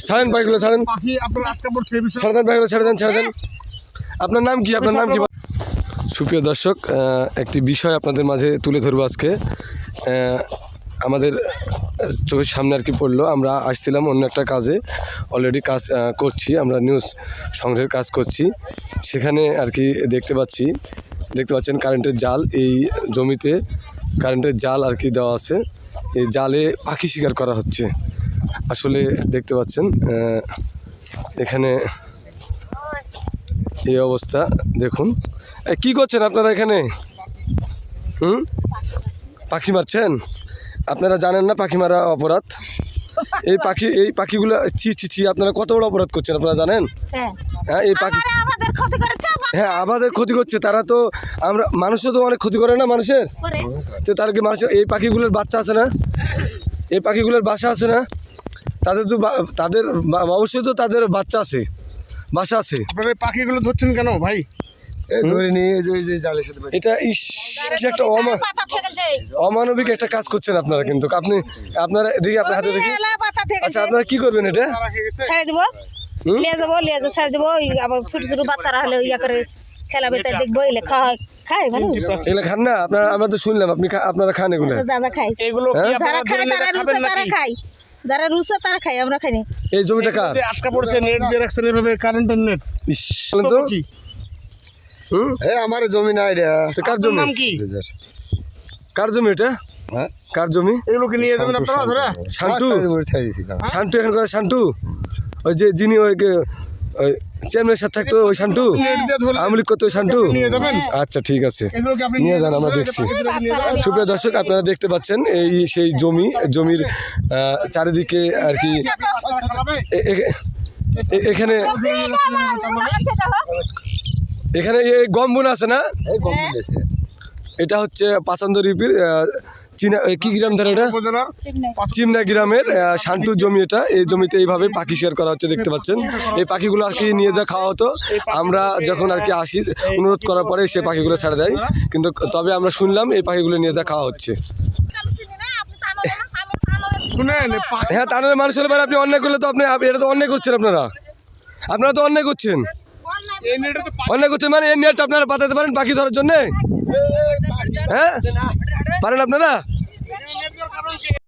ছাড়েন পাখিগুলো, ছাড়েন, ছেড়ে দেন পাখিগুলো, ছেড়ে দেন, ছেড়ে দেন। আপনার নাম কি? আপনার নাম কি? সুপ্রিয় দর্শক, একটি বিষয় আপনাদের মাঝে তুলে ধরবো আজকে। আমাদের চোখের সামনে আর কি পড়লো। আমরা আসছিলাম অন্য একটা কাজে, অলরেডি কাজ করছি, আমরা নিউজ সংগ্রহের কাজ করছি। সেখানে আর কি দেখতে পাচ্ছেন কারেন্টের জাল, এই জমিতে কারেন্টের জাল আর কি দেওয়া আছে। এই জালে পাখি শিকার করা হচ্ছে। আসলে দেখতে পাচ্ছেন এখানে এই অবস্থা। দেখুন কি করছেন আপনারা এখানে? পাখি মারছেন? আপনারা জানেন না পাখি মারা অপরাধ? এই পাখিগুলো ছি, আপনারা কত বড় অপরাধ করছেন আপনারা জানেন? হ্যাঁ, এই পাখি আমাদের ক্ষতি করছে। তারা তো আমরা মানুষও তো অনেক ক্ষতি করে না মানুষের, তো তার কি মানুষের এই পাখিগুলোর বাচ্চা আছে না, এই পাখিগুলোর বাসা আছে না, তাদের অবশ্যই তো তাদের বাচ্চা আছে, বাসা আছে। আপনারা এই পাখিগুলো ধরছেন কেন ভাই? এটা একটা অমানবিক একটা কাজ করছেন আপনারা, কিন্তু আপনারা দেখি আপনার হাতে দেখি। আচ্ছা, আপনারা কি করবেন? এটা ছেড়ে দিব, লিয়ে যাবো, ছেড়ে দিব। আবার ছোট ছোট বাচ্চারা হলে ইয়া করে খেলাবে, তাই দেখবো। এলে খায় মানে এগুলো খান না আপনারা? আমরা তো শুনলাম আপনারা খান এগুলো। দাদা খাই, এগুলো যারা খায় তারা রুসে তারা খায়, যারা রুসে তারা খায়, আমরা খাই না। এই জমিটা কার? আটকা পড়ছে, নেট দিয়ে রাখছেন এভাবে, কারেন্টের নেট। তো আমার জমি না এটা। কার জমি? নাম কি? কার জমি এটা? কার জমি? এগুলো কি নিয়ে যাবেন আপনারা ধরে? শান্টু এখানে করে, শান্টু ওই যে যিনি ওই চেয়ারম্যানের সাথে থাকতো, ওই শান্টু আমলি করতো, ওই শান্টু। আচ্ছা ঠিক আছে, নিয়ে যান, আমরা দেখছি। সুপ্রিয় দর্শক, আপনারা দেখতে পাচ্ছেন এই সেই জমির চারিদিকে আর কি এখানে এই গম বোনা আছে না? এটা হচ্ছে পাচান্দর ইউপির চীনা কি গ্রাম ধরে, এটা চিমনা গ্রামের শান্টু জমি। এটা এই জমিতে এইভাবে পাখি শিকার করা হচ্ছে, দেখতে পাচ্ছেন। এই পাখিগুলো আর কি নিয়ে যা খাওয়া হতো। আমরা যখন আর কি আসি, অনুরোধ করার পরে সে পাখিগুলো ছেড়ে দেয়, কিন্তু তবে আমরা শুনলাম এই পাখিগুলো নিয়ে যা খাওয়া হচ্ছে। হ্যাঁ, তাহলে মানুষ হলে আপনি অন্যায় করলে তো আপনি এটা তো অন্যায় করছেন। আপনারা তো অন্যায় করছেন, মানে এই নেটটা আপনারা পাঠাতে পারেন পাখি ধরার জন্য? হ্যাঁ, পারেন আপনারা?